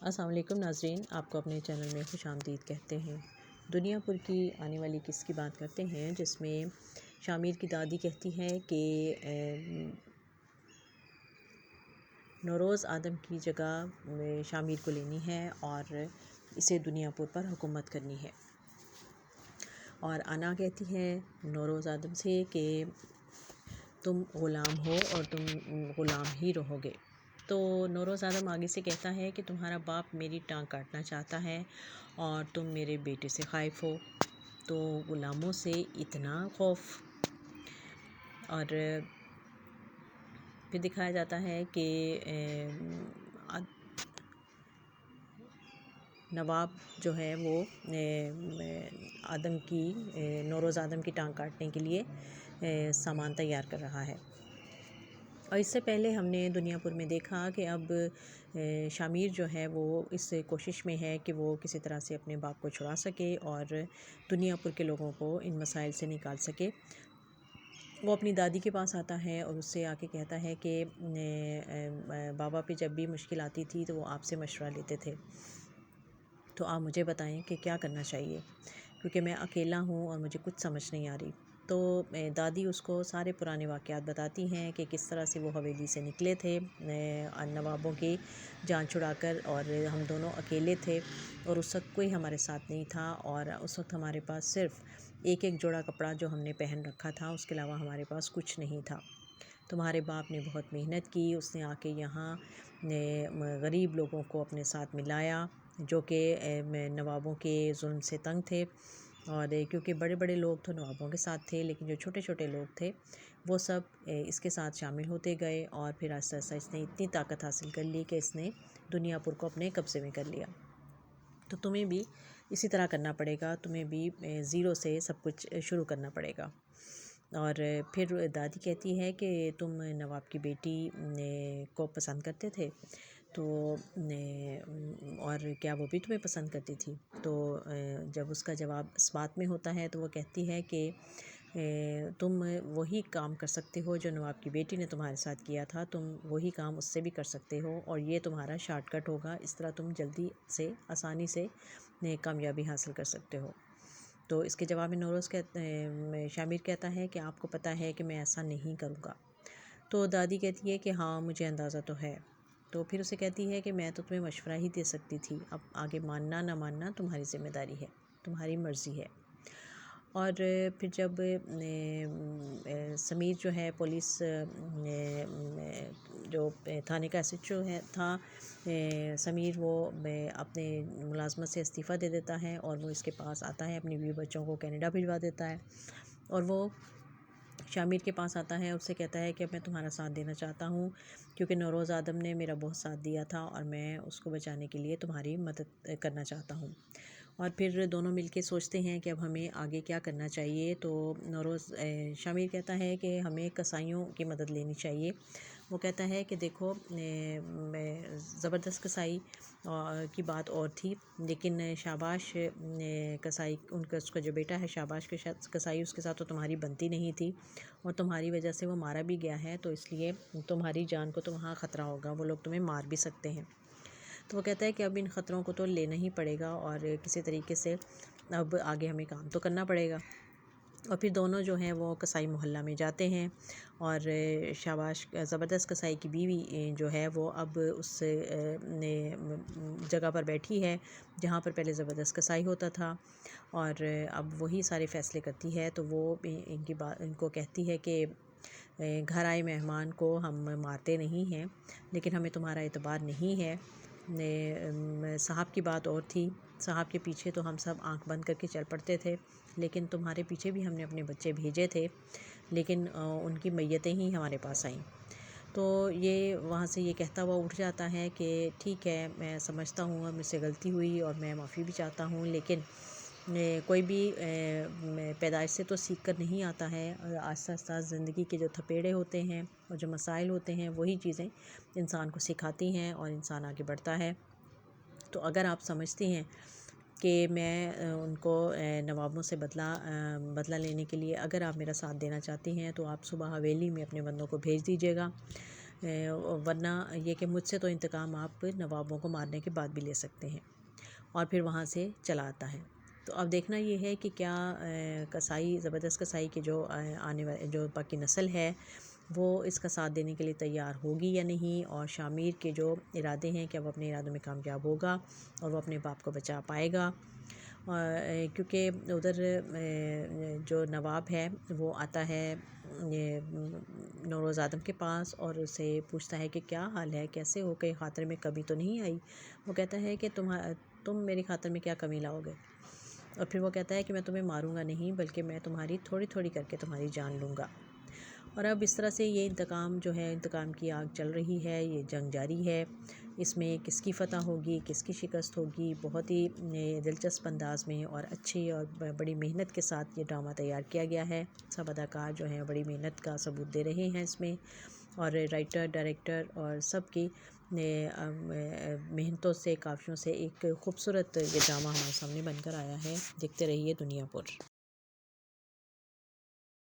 السلام علیکم ناظرین، آپ کو اپنے چینل میں خوش آمدید کہتے ہیں۔ دنیا پور کی آنے والی قصے کی بات کرتے ہیں، جس میں شامیر کی دادی کہتی ہے کہ نوروز آدم کی جگہ شامیر کو لینی ہے اور اسے دنیا پور پر حکومت کرنی ہے، اور انا کہتی ہے نوروز آدم سے کہ تم غلام ہو اور تم غلام ہی رہو گے۔ تو نوروز آدم آگے سے کہتا ہے کہ تمہارا باپ میری ٹانگ کاٹنا چاہتا ہے اور تم میرے بیٹے سے خائف ہو۔ تو غلاموں سے اتنا خوف، اور پھر دکھایا جاتا ہے کہ نواب جو ہے وہ نوروز آدم کی ٹانگ کاٹنے کے لیے سامان تیار کر رہا ہے۔ اور اس سے پہلے ہم نے دنیا پور میں دیکھا کہ اب شامیر جو ہے وہ اس کوشش میں ہے کہ وہ کسی طرح سے اپنے باپ کو چھڑا سکے اور دنیا پور کے لوگوں کو ان مسائل سے نکال سکے۔ وہ اپنی دادی کے پاس آتا ہے اور اس سے آ کے کہتا ہے کہ بابا پہ جب بھی مشکل آتی تھی تو وہ آپ سے مشورہ لیتے تھے، تو آپ مجھے بتائیں کہ کیا کرنا چاہیے، کیونکہ میں اکیلا ہوں اور مجھے کچھ سمجھ نہیں آ رہی۔ تو دادی اس کو سارے پرانے واقعات بتاتی ہیں کہ کس طرح سے وہ حویلی سے نکلے تھے نوابوں کی جان چھڑا کر، اور ہم دونوں اکیلے تھے اور اس وقت کوئی ہمارے ساتھ نہیں تھا، اور اس وقت ہمارے پاس صرف ایک جوڑا کپڑا جو ہم نے پہن رکھا تھا، اس کے علاوہ ہمارے پاس کچھ نہیں تھا۔ تمہارے باپ نے بہت محنت کی، اس نے آ کے یہاں غریب لوگوں کو اپنے ساتھ ملایا جو کہ نوابوں کے ظلم سے تنگ تھے، اور کیونکہ بڑے بڑے لوگ تو نوابوں کے ساتھ تھے، لیکن جو چھوٹے چھوٹے لوگ تھے وہ سب اس کے ساتھ شامل ہوتے گئے، اور پھر آہستہ آہستہ اس نے اتنی طاقت حاصل کر لی کہ اس نے دنیا پور کو اپنے قبضے میں کر لیا۔ تو تمہیں بھی اسی طرح کرنا پڑے گا، تمہیں بھی زیرو سے سب کچھ شروع کرنا پڑے گا۔ اور پھر دادی کہتی ہے کہ تم نواب کی بیٹی کو پسند کرتے تھے، تو اور کیا وہ بھی تمہیں پسند کرتی تھی؟ تو جب اس کا جواب اس بات میں ہوتا ہے تو وہ کہتی ہے کہ تم وہی کام کر سکتے ہو جو نواب کی بیٹی نے تمہارے ساتھ کیا تھا، تم وہی کام اس سے بھی کر سکتے ہو، اور یہ تمہارا شارٹ کٹ ہوگا، اس طرح تم جلدی سے آسانی سے کامیابی حاصل کر سکتے ہو۔ تو اس کے جواب میں شامیر کہتا ہے کہ آپ کو پتہ ہے کہ میں ایسا نہیں کروں گا۔ تو دادی کہتی ہے کہ ہاں مجھے اندازہ تو ہے۔ تو پھر اسے کہتی ہے کہ میں تو تمہیں مشورہ ہی دے سکتی تھی، اب آگے ماننا نہ ماننا تمہاری ذمہ داری ہے، تمہاری مرضی ہے۔ اور پھر جب سمیر جو ہے پولیس جو تھانے کا SHO تھا، سمیر وہ اپنے ملازمت سے استعفیٰ دے دیتا ہے اور وہ اس کے پاس آتا ہے، اپنی بیوی بچوں کو کینیڈا بھجوا دیتا ہے، اور وہ شامیر کے پاس آتا ہے، اس سے کہتا ہے کہ اب میں تمہارا ساتھ دینا چاہتا ہوں، کیونکہ نوروز آدم نے میرا بہت ساتھ دیا تھا اور میں اس کو بچانے کے لیے تمہاری مدد کرنا چاہتا ہوں۔ اور پھر دونوں مل کے سوچتے ہیں کہ اب ہمیں آگے کیا کرنا چاہیے۔ تو شامیر کہتا ہے کہ ہمیں قصائیوں کی مدد لینی چاہیے۔ وہ کہتا ہے کہ دیکھو زبردست قصائی کی بات اور تھی، لیکن شاباش قصائی اس کا جو بیٹا ہے شاباش قصائی، اس کے ساتھ تو تمہاری بنتی نہیں تھی، اور تمہاری وجہ سے وہ مارا بھی گیا ہے، تو اس لیے تمہاری جان کو تو وہاں خطرہ ہوگا، وہ لوگ تمہیں مار بھی سکتے ہیں۔ تو وہ کہتا ہے کہ اب ان خطروں کو تو لینا ہی پڑے گا، اور کسی طریقے سے اب آگے ہمیں کام تو کرنا پڑے گا۔ اور پھر دونوں جو ہیں وہ قصائی محلہ میں جاتے ہیں، اور شاباش زبردست قصائی کی بیوی جو ہے وہ اب اس جگہ پر بیٹھی ہے جہاں پر پہلے زبردست قصائی ہوتا تھا، اور اب وہی سارے فیصلے کرتی ہے۔ تو وہ ان کو کہتی ہے کہ گھر آئے مہمان کو ہم مارتے نہیں ہیں، لیکن ہمیں تمہارا اعتبار نہیں ہے۔ صاحب کی بات اور تھی، صاحب کے پیچھے تو ہم سب آنکھ بند کر کے چل پڑتے تھے، لیکن تمہارے پیچھے بھی ہم نے اپنے بچے بھیجے تھے، لیکن ان کی میتیں ہی ہمارے پاس آئیں۔ تو یہ وہاں سے یہ کہتا ہوا اٹھ جاتا ہے کہ ٹھیک ہے، میں سمجھتا ہوں اب مجھ سے غلطی ہوئی اور میں معافی بھی چاہتا ہوں، لیکن کوئی بھی پیدائش سے تو سیکھ کر نہیں آتا ہے، آہستہ آہستہ زندگی کے جو تھپیڑے ہوتے ہیں اور جو مسائل ہوتے ہیں وہی چیزیں انسان کو سکھاتی ہیں اور انسان آگے بڑھتا ہے۔ تو اگر آپ سمجھتے ہیں کہ میں ان کو نوابوں سے بدلہ لینے کے لیے اگر آپ میرا ساتھ دینا چاہتی ہیں، تو آپ صبح حویلی میں اپنے بندوں کو بھیج دیجیے گا، ورنہ یہ کہ مجھ سے تو انتقام آپ نوابوں کو مارنے کے بعد بھی لے سکتے ہیں، اور پھر وہاں سے چلا آتا ہے۔ تو اب دیکھنا یہ ہے کہ کیا قصائی، زبردست قصائی کی جو آنے والے جو باقی نسل ہے وہ اس کا ساتھ دینے کے لیے تیار ہوگی یا نہیں، اور شامیر کے جو ارادے ہیں کیا وہ اپنے ارادوں میں کامیاب ہوگا اور وہ اپنے باپ کو بچا پائے گا۔ کیونکہ ادھر جو نواب ہے وہ آتا ہے نوروز آدم کے پاس اور اسے پوچھتا ہے کہ کیا حال ہے، کیسے ہو، کہیں خاطر میں کمی تو نہیں آئی۔ وہ کہتا ہے کہ تم میری خاطر میں کیا کمی لاؤ گے، اور پھر وہ کہتا ہے کہ میں تمہیں ماروں گا نہیں، بلکہ میں تمہاری تھوڑی تھوڑی کر کے تمہاری جان لوں گا۔ اور اب اس طرح سے یہ انتقام جو ہے، انتقام کی آگ چل رہی ہے، یہ جنگ جاری ہے۔ اس میں کس کی فتح ہوگی، کس کی شکست ہوگی، بہت ہی دلچسپ انداز میں اور اچھی اور بڑی محنت کے ساتھ یہ ڈرامہ تیار کیا گیا ہے۔ سب اداکار جو ہیں بڑی محنت کا ثبوت دے رہے ہیں اس میں، اور رائٹر، ڈائریکٹر اور سب کی محنتوں سے، کافیوں سے ایک خوبصورت یہ ڈرامہ ہمارے سامنے بن کر آیا ہے۔ دیکھتے رہیے دنیا پور۔